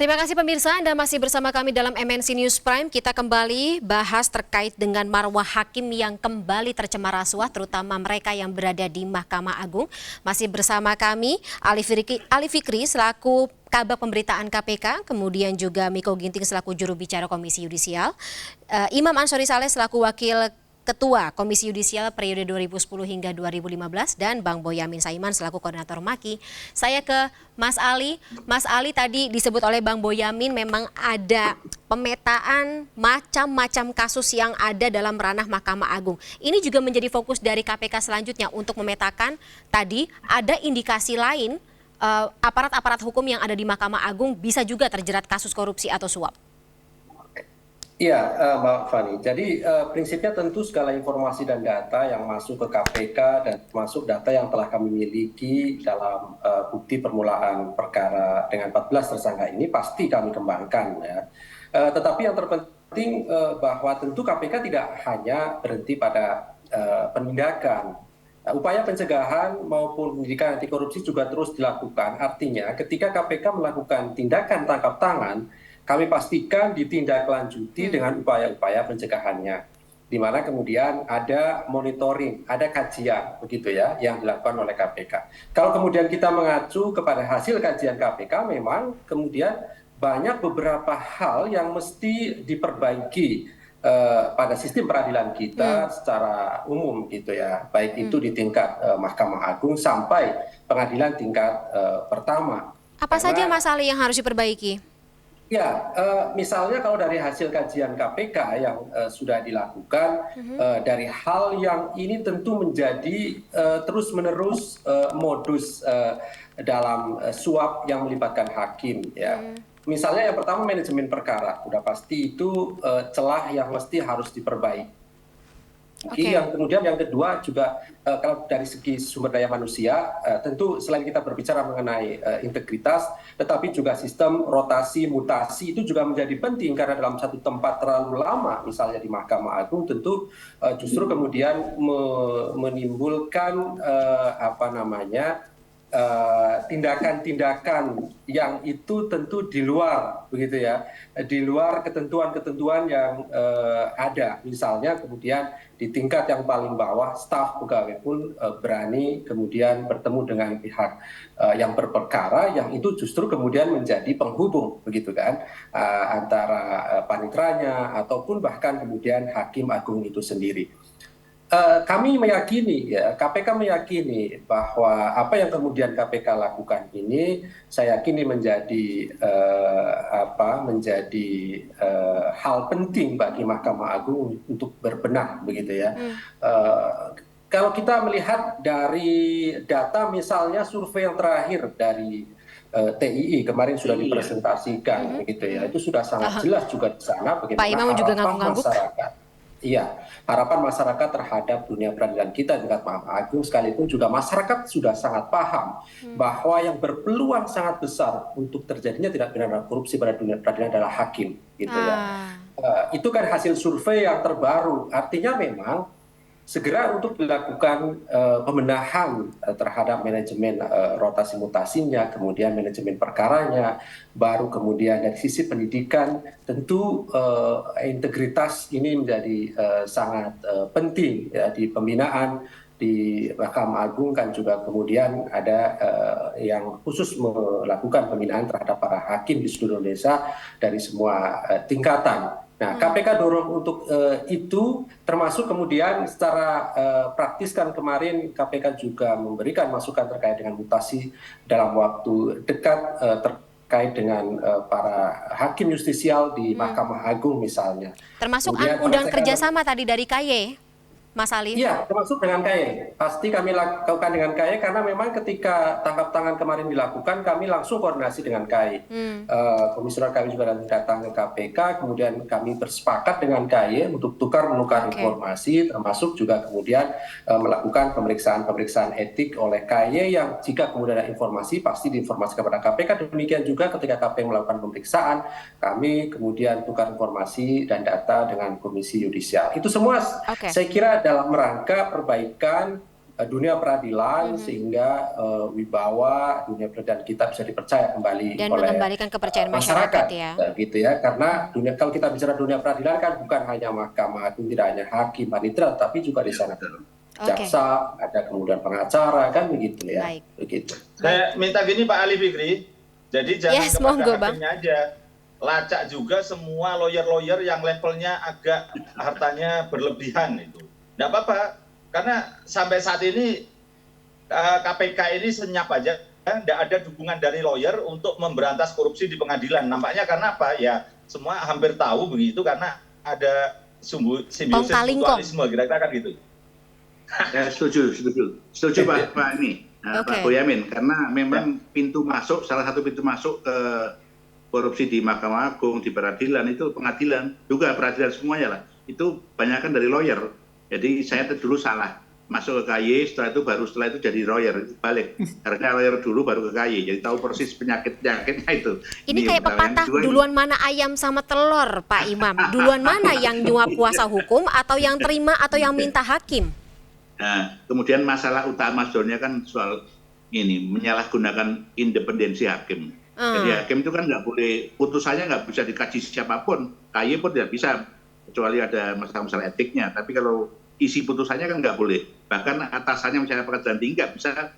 Terima kasih pemirsa, Anda masih bersama kami dalam MNC News Prime. Kita kembali bahas terkait dengan marwah hakim yang kembali tercemar rasuah, terutama mereka yang berada di Mahkamah Agung. Masih bersama kami Ali Fikri selaku Kabag Pemberitaan KPK, kemudian juga Miko Ginting selaku juru bicara Komisi Yudisial, Imam Ansori Saleh selaku Wakil Ketua Komisi Yudisial periode 2010 hingga 2015 dan Bang Boyamin Saiman selaku Koordinator MAKI. Saya ke Mas Ali. Mas Ali, tadi disebut oleh Bang Boyamin memang ada pemetaan macam-macam kasus yang ada dalam ranah Mahkamah Agung. Ini juga menjadi fokus dari KPK selanjutnya untuk memetakan tadi ada indikasi lain aparat-aparat hukum yang ada di Mahkamah Agung bisa juga terjerat kasus korupsi atau suap. Iya, Mbak Fani. Jadi prinsipnya tentu segala informasi dan data yang masuk ke KPK dan termasuk data yang telah kami miliki dalam bukti permulaan perkara dengan 14 tersangka ini pasti kami kembangkan ya. Tetapi yang terpenting bahwa tentu KPK tidak hanya berhenti pada penindakan. Upaya pencegahan maupun pendidikan anti korupsi juga terus dilakukan. Artinya ketika KPK melakukan tindakan tangkap tangan, kami pastikan ditindaklanjuti dengan upaya-upaya pencegahannya, di mana kemudian ada monitoring, ada kajian, begitu ya, yang dilakukan oleh KPK. Kalau kemudian kita mengacu kepada hasil kajian KPK, memang kemudian banyak beberapa hal yang mesti diperbaiki pada sistem peradilan kita secara umum, gitu ya, baik itu di tingkat Mahkamah Agung sampai pengadilan tingkat pertama. Apa saja Mas Ali yang harus diperbaiki? Ya, misalnya kalau dari hasil kajian KPK yang sudah dilakukan, dari hal yang ini tentu menjadi terus-menerus modus dalam suap yang melibatkan hakim. Ya. Misalnya yang pertama manajemen perkara, sudah pasti itu celah yang mesti harus diperbaiki. Yang kemudian yang kedua juga kalau dari segi sumber daya manusia, tentu selain kita berbicara mengenai integritas, tetapi juga sistem rotasi mutasi itu juga menjadi penting karena dalam satu tempat terlalu lama, misalnya di Mahkamah Agung, tentu justru kemudian menimbulkan tindakan-tindakan yang itu tentu di luar, begitu ya, di luar ketentuan-ketentuan yang ada. Misalnya kemudian di tingkat yang paling bawah, staf pegawai pun berani kemudian bertemu dengan pihak yang berperkara, yang itu justru kemudian menjadi penghubung, begitu kan, antara paniteranya ataupun bahkan kemudian hakim agung itu sendiri. Kami meyakini, ya, KPK meyakini bahwa apa yang kemudian KPK lakukan ini, saya yakini menjadi hal penting bagi Mahkamah Agung untuk berbenah, begitu ya. Kalau kita melihat dari data, misalnya survei yang terakhir dari TII kemarin sudah dipresentasikan, begitu ya, itu sudah sangat jelas juga di sana bagaimana Pak Imam juga harapan ngangguk-ngangguk. masyarakat. Iya, harapan masyarakat terhadap dunia peradilan kita di tingkat Mahkamah Agung, sekalipun juga masyarakat sudah sangat paham bahwa yang berpeluang sangat besar untuk terjadinya tindak pidana korupsi pada dunia peradilan adalah hakim, gitu ya. Itu kan hasil survei yang terbaru, artinya memang segera untuk dilakukan pembenahan terhadap manajemen rotasi mutasinya, kemudian manajemen perkaranya, baru kemudian dari sisi pendidikan tentu integritas ini menjadi sangat penting ya, di pembinaan di Mahkamah Agung kan juga kemudian ada yang khusus melakukan pembinaan terhadap para hakim di seluruh Indonesia dari semua tingkatan. Nah, KPK dorong untuk itu, termasuk kemudian secara praktis kan kemarin KPK juga memberikan masukan terkait dengan mutasi dalam waktu dekat terkait dengan para hakim justisial di Mahkamah Agung misalnya. Termasuk Kemudian undangan kerjasama tadi dari KY, Mas Ali? Iya, termasuk dengan KY. Pasti kami lakukan dengan KY karena memang ketika tangkap tangan kemarin dilakukan, kami langsung koordinasi dengan KY. Komisioner kami juga datang ke KPK, kemudian kami bersepakat dengan KY untuk tukar-menukar informasi, termasuk juga kemudian melakukan pemeriksaan-pemeriksaan etik oleh KY yang jika kemudian ada informasi, pasti diinformasikan kepada KPK. Demikian juga ketika KPK melakukan pemeriksaan, kami kemudian tukar informasi dan data dengan Komisi Yudisial. Itu semua saya kira dalam rangka perbaikan dunia peradilan sehingga wibawa dunia peradilan kita bisa dipercaya kembali Dan oleh mengembalikan kepercayaan masyarakat ya. gitu ya. Karena kalau kita bicara dunia peradilan kan bukan hanya Mahkamah Agung, tidak hanya hakim, panitera, tapi juga di sana jaksa, ada kemudian pengacara, kan begitu ya. Baik. Begitu. Saya minta gini Pak Ali Fikri, jadi jangan Yes, kepada monggo, Bang. hakimnya aja, lacak juga semua lawyer-lawyer yang levelnya agak hartanya berlebihan itu. Nggak apa-apa, karena sampai saat ini KPK ini senyap aja, nggak ada dukungan dari lawyer untuk memberantas korupsi di pengadilan. Nampaknya karena apa? Ya semua hampir tahu begitu karena ada simbiosis mutualisme, kira-kira kan gitu. Ya, setuju Pak Boyamin, karena memang pintu masuk, salah satu pintu masuk ke korupsi di Mahkamah Agung, di peradilan itu pengadilan, juga peradilan semuanya lah, itu banyakkan dari lawyer. Jadi saya dulu salah, masuk ke KY, setelah itu jadi lawyer, balik. Karena lawyer dulu baru ke KY, jadi tahu persis penyakitnya itu. Ini kayak pepatah, duluan mana ayam sama telur, Pak Imam? Duluan mana yang nyuap kuasa hukum, atau yang terima, atau yang minta hakim? Nah, kemudian masalah utama sebenarnya kan soal ini, menyalahgunakan independensi hakim. Jadi hakim itu kan nggak boleh, putusannya nggak bisa dikaji siapapun, KY pun tidak bisa, kecuali ada masalah-masalah etiknya. Tapi kalau isi putusannya kan nggak boleh. Bahkan atasannya misalnya pengadilan tinggi nggak bisa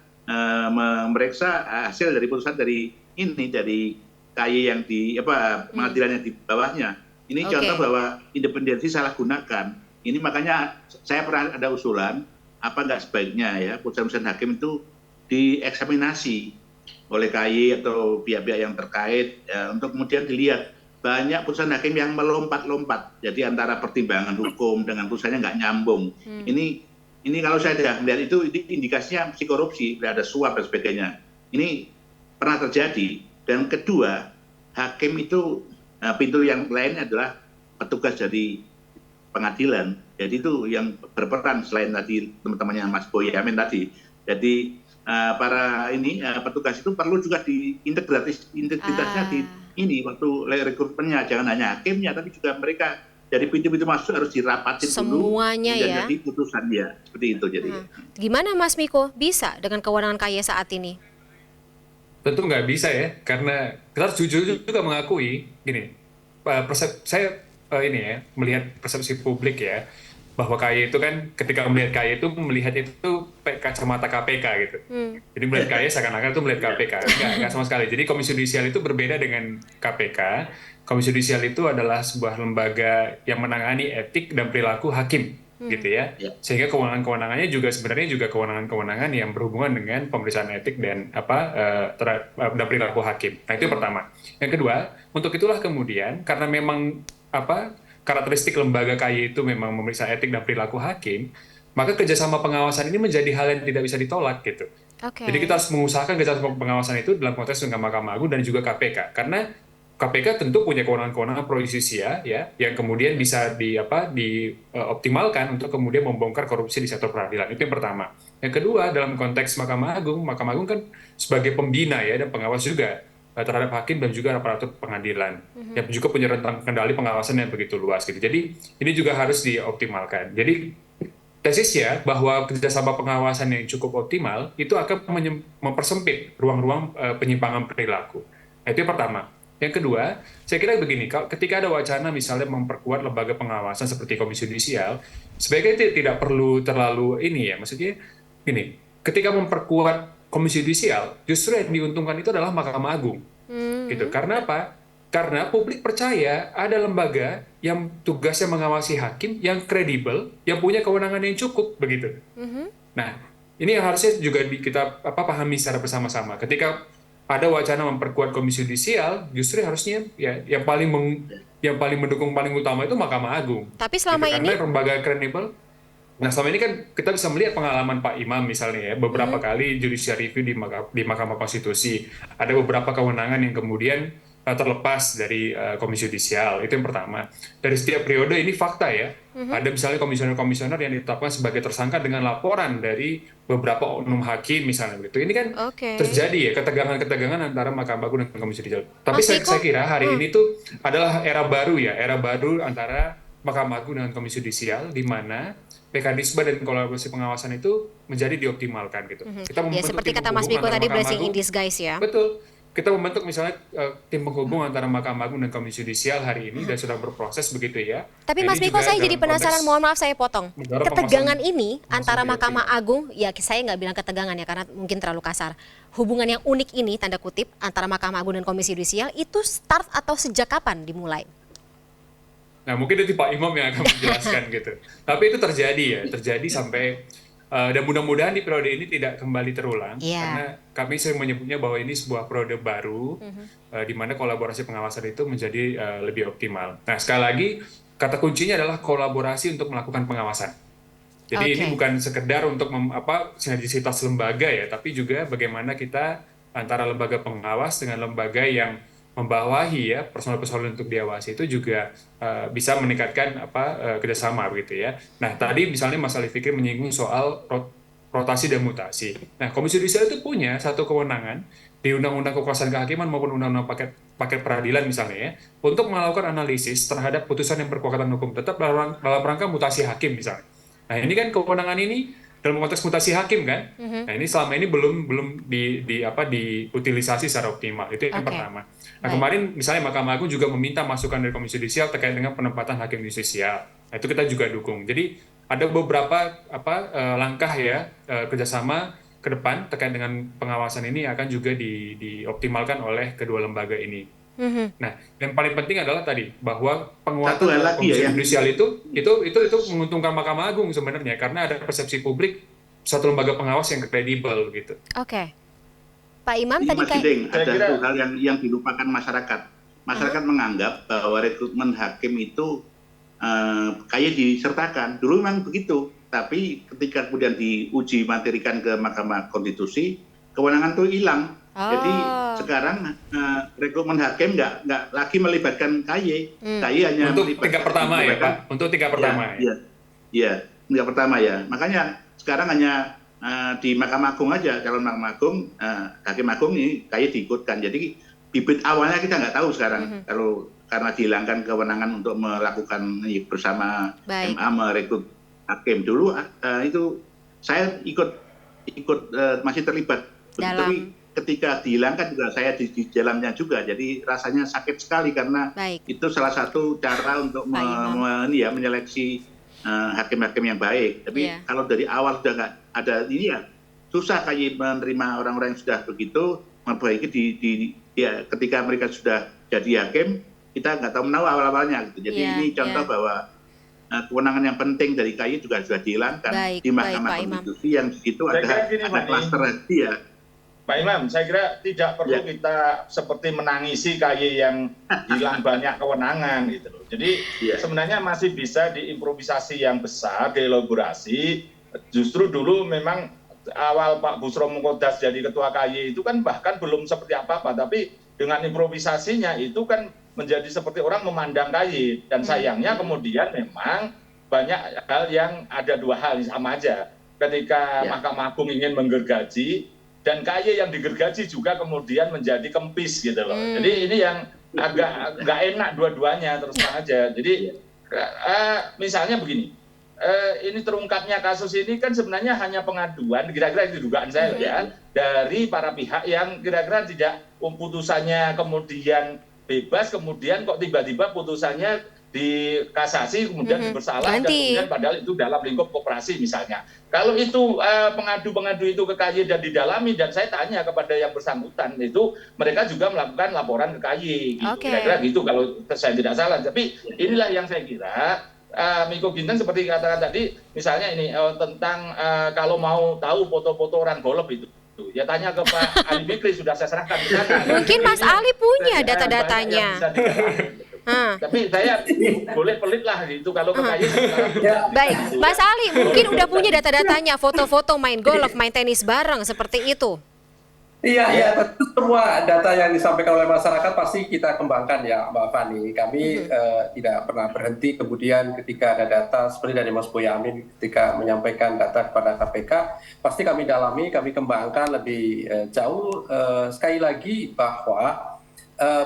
memeriksa hasil dari putusan dari KY yang di pengadilan yang di bawahnya. Ini contoh bahwa independensi salah gunakan. Ini makanya saya pernah ada usulan, apa nggak sebaiknya ya putusan hakim itu dieksaminasi oleh KY atau pihak-pihak yang terkait ya, untuk kemudian dilihat. Banyak putusan hakim yang melompat-lompat, jadi antara pertimbangan hukum dengan putusannya nggak nyambung. Ini kalau saya tidak melihat itu indikasinya mesti korupsi, ada suap dan sebagainya. Ini pernah terjadi. Dan kedua, hakim itu pintu yang lain adalah petugas dari pengadilan. Jadi itu yang berperan selain tadi teman-temannya Mas Boyamin tadi. Jadi para petugas itu perlu juga integritasnya di waktu rekrutmennya, jangan hanya hakimnya tapi juga mereka dari pintu-pintu masuk harus dirapatin semuanya dulu, ya. Jadi putusan ya seperti itu jadi. Gimana Mas Miko, bisa dengan kewenangan KY saat ini? Tentu nggak bisa ya, karena kita harus jujur juga mengakui gini, saya melihat persepsi publik ya, bahwa KY itu kan ketika melihat KY itu melihat itu kacamata KPK gitu. Jadi melihat KY seakan-akan itu melihat KPK. Enggak sama sekali. Jadi Komisi Yudisial itu berbeda dengan KPK. Komisi Yudisial itu adalah sebuah lembaga yang menangani etik dan perilaku hakim gitu ya. Sehingga kewenangan-kewenangannya juga sebenarnya juga kewenangan-kewenangan yang berhubungan dengan pemeriksaan etik dan dan perilaku hakim. Nah, itu yang pertama. Yang kedua, untuk itulah kemudian karena memang karakteristik lembaga KY itu memang memeriksa etik dan perilaku hakim, maka kerjasama pengawasan ini menjadi hal yang tidak bisa ditolak gitu. Jadi kita harus mengusahakan kerjasama pengawasan itu dalam konteks dengan Mahkamah Agung dan juga KPK, karena KPK tentu punya kewenangan-kewenangan pro justisia ya, yang kemudian bisa dioptimalkan untuk kemudian membongkar korupsi di sektor peradilan. Itu yang pertama. Yang kedua, dalam konteks Mahkamah Agung kan sebagai pembina ya dan pengawas juga terhadap hakim dan juga aparatur pengadilan yang juga punya rentang kendali pengawasan yang begitu luas gitu. Jadi ini juga harus dioptimalkan. Jadi tesisnya bahwa kerjasama pengawasan yang cukup optimal itu akan mempersempit ruang-ruang penyimpangan perilaku. Nah, itu yang pertama. Yang kedua, saya kira begini, ketika ada wacana misalnya memperkuat lembaga pengawasan seperti Komisi Yudisial, sebaiknya tidak perlu terlalu maksudnya gini, ketika memperkuat Komisi Yudisial, justru yang diuntungkan itu adalah Mahkamah Agung. Gitu. Karena apa? Karena publik percaya ada lembaga yang tugasnya mengawasi hakim yang kredibel, yang punya kewenangan yang cukup begitu. Nah, ini yang harusnya juga kita pahami secara bersama-sama. Ketika ada wacana memperkuat Komisi Yudisial, justru harusnya ya yang paling mendukung paling utama itu Mahkamah Agung. Tapi selama ini karena lembaga kredibel. Nah, selama ini kan kita bisa melihat pengalaman Pak Imam misalnya ya, beberapa kali judicial review di Mahkamah Konstitusi. Ada beberapa kewenangan yang kemudian terlepas dari Komisi Yudisial, itu yang pertama. Dari setiap periode ini fakta ya, ada misalnya komisioner-komisioner yang ditetapkan sebagai tersangka dengan laporan dari beberapa oknum hakim misalnya begitu. Ini kan terjadi ya, ketegangan-ketegangan antara Mahkamah Agung dan Komisi Yudisial. Tapi saya kira hari ini tuh adalah era baru ya, era baru antara Mahkamah Agung dengan Komisi Yudisial, di mana mekanisme dan kolaborasi pengawasan itu menjadi dioptimalkan gitu. Kita Ya membentuk seperti tim kata Mas penghubung Miko antara tadi, Mahkamah blessing in Agung. disguise ya. Betul. Kita membentuk misalnya tim penghubung antara Mahkamah Agung dan Komisi Yudisial hari ini dan sedang berproses begitu ya. Tapi Nah, Mas ini Miko, juga saya jadi dalam penasaran, konteks mohon maaf saya potong. mendorong Ketegangan pengawasan ini antara lebih Mahkamah optimal. Agung, ya saya nggak bilang ketegangan ya karena mungkin terlalu kasar. Hubungan yang unik ini, tanda kutip, antara Mahkamah Agung dan Komisi Yudisial itu start atau sejak kapan dimulai? Nah, mungkin itu Pak Imam yang akan menjelaskan gitu. Tapi itu terjadi sampai dan mudah-mudahan di periode ini tidak kembali terulang Iya. karena kami sering menyebutnya bahwa ini sebuah periode baru di mana kolaborasi pengawasan itu menjadi lebih optimal. Nah, sekali lagi kata kuncinya adalah kolaborasi untuk melakukan pengawasan. Jadi ini Oke. bukan sekedar untuk sinergisitas lembaga ya, tapi juga bagaimana kita antara lembaga pengawas dengan lembaga yang membawahi ya personal-personal untuk diawasi itu juga bisa meningkatkan kerjasama begitu ya. Nah tadi misalnya Mas Ali Fikri menyinggung soal rotasi dan mutasi. Nah Komisi Yudisial itu punya satu kewenangan di Undang-Undang Kekuasaan Kehakiman maupun Undang-Undang paket peradilan misalnya ya, untuk melakukan analisis terhadap putusan yang berkekuatan hukum tetap dalam rangka mutasi hakim misalnya. Nah ini kan kewenangan ini dalam konteks mutasi hakim kan. Nah ini selama ini belum diutilisasi secara optimal. Itu yang Oke. pertama. Nah Baik. kemarin misalnya Mahkamah Agung juga meminta masukan dari Komisi Yudisial terkait dengan penempatan hakim yudisial. Nah itu kita juga dukung. Jadi ada beberapa langkah ya kerjasama ke depan terkait dengan pengawasan ini akan juga dioptimalkan oleh kedua lembaga ini. Nah, yang paling penting adalah tadi bahwa penguatan Satu hal lagi Komisi ya, Yudisial itu menguntungkan Mahkamah Agung sebenarnya karena ada persepsi publik satu lembaga pengawas yang kredibel gitu. Oke. Pak Imam Ini tadi Mas kayak Gideng, Saya ada kira- satu hal yang dilupakan masyarakat. Masyarakat menganggap bahwa rekrutmen hakim itu kayak disertakan. Dulu memang begitu, tapi ketika kemudian diuji materikan ke Mahkamah Konstitusi, kewenangan itu hilang. Jadi sekarang rekrutmen hakim nggak lagi melibatkan KY. KY hanya Untuk melibatkan tingkat pertama ya Pak, untuk tingkat pertama ya. Iya, tingkat pertama ya. Makanya sekarang hanya di Mahkamah Agung aja, calon Mahkamah Agung, Hakim Agung ini KY diikutkan. Jadi bibit awalnya kita nggak tahu sekarang kalau karena dihilangkan kewenangan untuk melakukan bersama Baik. MA merekrut hakim dulu itu saya ikut masih terlibat. Tapi ketika dihilangkan juga saya di dalamnya juga, jadi rasanya sakit sekali karena Baik. itu salah satu cara untuk menyeleksi hakim-hakim yang baik. Tapi Iya. kalau dari awal sudah nggak ada ini ya susah kayak menerima orang-orang yang sudah begitu, memperbaiki ketika mereka sudah jadi hakim kita nggak tahu menahu awal-awalnya gitu. Jadi Iya, ini contoh iya. bahwa kewenangan yang penting dari KY juga sudah dihilangkan Baik, di baik, Mahkamah Pak Imam. Konstitusi yang di situ Saya kira gini, ada Pak klaster lagi ya. Pak Imam, saya kira tidak perlu Ya. kita seperti menangisi KY yang hilang banyak kewenangan gitu loh. Jadi Ya. sebenarnya masih bisa diimprovisasi yang besar, dielaborasi. Justru dulu memang awal Pak Busro Mengkodas jadi ketua KY itu kan bahkan belum seperti apa-apa, tapi dengan improvisasinya itu kan menjadi seperti orang memandang KY. Dan sayangnya kemudian memang banyak hal yang ada dua hal sama aja. Ketika Ya. Mahkamah Agung ingin menggergaji, dan KY yang digergaji juga kemudian menjadi kempis gitu loh. Jadi ini yang agak nggak enak dua-duanya terus terang aja. Jadi misalnya begini, ini terungkapnya kasus ini kan sebenarnya hanya pengaduan, kira-kira itu dugaan saya ya, dari para pihak yang kira-kira tidak putusannya kemudian bebas, kemudian kok tiba-tiba putusannya dikasasi, kemudian bersalah, dan Ganti. kemudian padahal itu dalam lingkup koperasi misalnya. Kalau itu pengadu-pengadu itu ke KY dan didalami, dan saya tanya kepada yang bersangkutan, itu mereka juga melakukan laporan ke KY. Gitu. Oke. Kira-kira gitu kalau saya tidak salah. Tapi inilah yang saya kira, Miko Ginting seperti katakan tadi, misalnya ini tentang kalau mau tahu foto-foto orang golf itu, ya tanya ke Pak Ali Fikri, sudah saya serahkan ke sana. Mungkin Mas Ini Ali punya banyak data-datanya. yang bisa diketahui, gitu. Tapi saya boleh pelit lah gitu kalau ke KY sekarang belum Ya. bisa. Baik, Mas Ali mungkin udah punya data-datanya, foto-foto main golf, main tenis bareng seperti itu. Iya, tentu semua data yang disampaikan oleh masyarakat pasti kita kembangkan ya Mbak Fani. Kami tidak pernah berhenti kemudian ketika ada data seperti dari Mas Boyamin ketika menyampaikan data kepada KPK, pasti kami dalami, kami kembangkan lebih jauh. Sekali lagi bahwa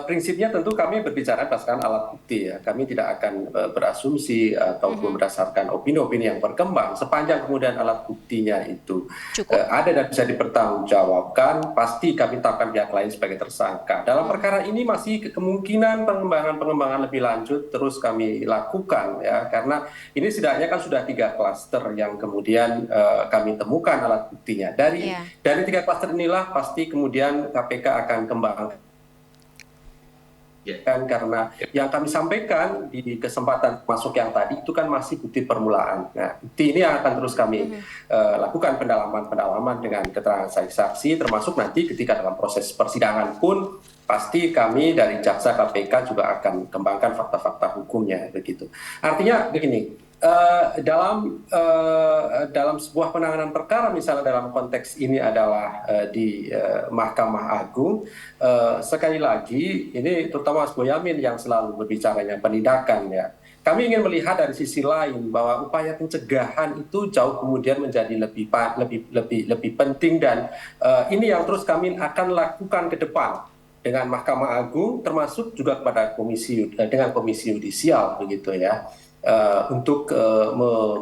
Prinsipnya tentu kami berbicara berdasarkan alat bukti ya. Kami tidak akan berasumsi ataupun berdasarkan opini-opini yang berkembang. Sepanjang kemudian alat buktinya itu ada dan bisa dipertanggungjawabkan, pasti kami tetapkan pihak lain sebagai tersangka. Dalam perkara ini masih kemungkinan pengembangan lebih lanjut terus kami lakukan ya, karena ini setidaknya kan sudah 3 klaster yang kemudian kami temukan alat buktinya. Dari 3 klaster inilah pasti kemudian KPK akan kembangkan. Karena yang kami sampaikan di kesempatan masuk yang tadi itu kan masih bukti permulaan. Nah, bukti ini akan terus kami lakukan pendalaman dengan keterangan saksi-saksi, termasuk nanti ketika dalam proses persidangan pun pasti kami dari jaksa KPK juga akan kembangkan fakta-fakta hukumnya begitu. Artinya begini. Dalam sebuah penanganan perkara, misalnya dalam konteks ini adalah di Mahkamah Agung, sekali lagi ini terutama Mas Boyamin yang selalu berbicaranya penindakan ya. Kami ingin melihat dari sisi lain bahwa upaya pencegahan itu jauh kemudian menjadi lebih penting, dan ini yang terus kami akan lakukan ke depan dengan Mahkamah Agung, termasuk juga kepada dengan Komisi Yudisial begitu ya. Untuk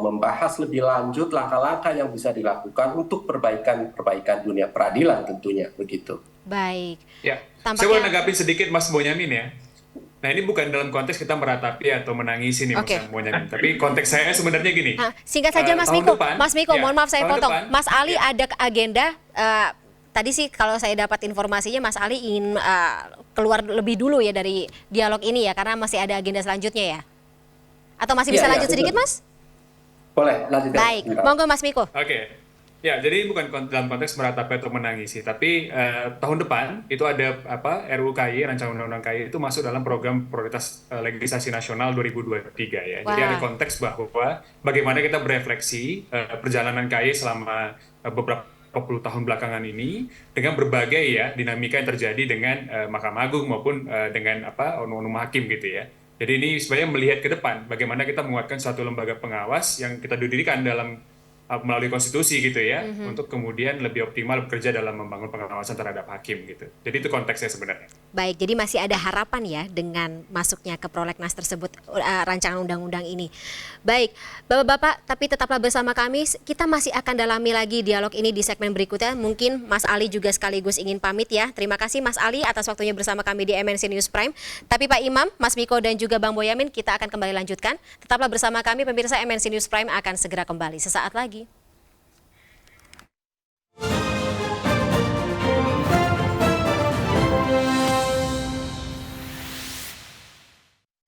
membahas lebih lanjut langkah-langkah yang bisa dilakukan untuk perbaikan dunia peradilan tentunya begitu. Baik. Ya, saya boleh nanggapin sedikit Mas Bonyamin ya. Nah ini bukan dalam konteks kita meratapi atau menangisi nih Mas Bonyamin, tapi konteks saya sebenarnya gini. Singkat saja Mas Miko. Mas Miko, mohon maaf saya potong. Depan, Mas Ali ada agenda. Tadi sih kalau saya dapat informasinya Mas Ali ingin keluar lebih dulu ya dari dialog ini ya, karena masih ada agenda selanjutnya ya. Atau masih bisa lanjut sedikit, Mas? Boleh, lanjutkan. Baik, monggo Mas Miko. Oke. Ya, jadi bukan dalam konteks meratapi atau menangisi, tapi tahun depan itu ada RUU KY, Rancangan Undang-Undang KY itu masuk dalam program prioritas legislasi nasional 2023 ya. Jadi ada konteks bahwa bagaimana kita berefleksi perjalanan KY selama beberapa puluh tahun belakangan ini dengan berbagai ya dinamika yang terjadi dengan Mahkamah Agung maupun dengan oknum hakim gitu ya. Jadi ini sebenarnya melihat ke depan bagaimana kita menguatkan suatu lembaga pengawas yang kita dirikan dalam melalui konstitusi gitu ya, untuk kemudian lebih optimal bekerja dalam membangun pengawasan terhadap hakim gitu. Jadi itu konteksnya sebenarnya. Baik, jadi masih ada harapan ya dengan masuknya ke prolegnas tersebut rancangan undang-undang ini. Baik, Bapak-bapak, tapi tetaplah bersama kami. Kita masih akan dalami lagi dialog ini di segmen berikutnya. Mungkin Mas Ali juga sekaligus ingin pamit ya. Terima kasih Mas Ali atas waktunya bersama kami di MNC News Prime. Tapi Pak Imam, Mas Miko dan juga Bang Boyamin, kita akan kembali lanjutkan. Tetaplah bersama kami, pemirsa. MNC News Prime akan segera kembali sesaat lagi.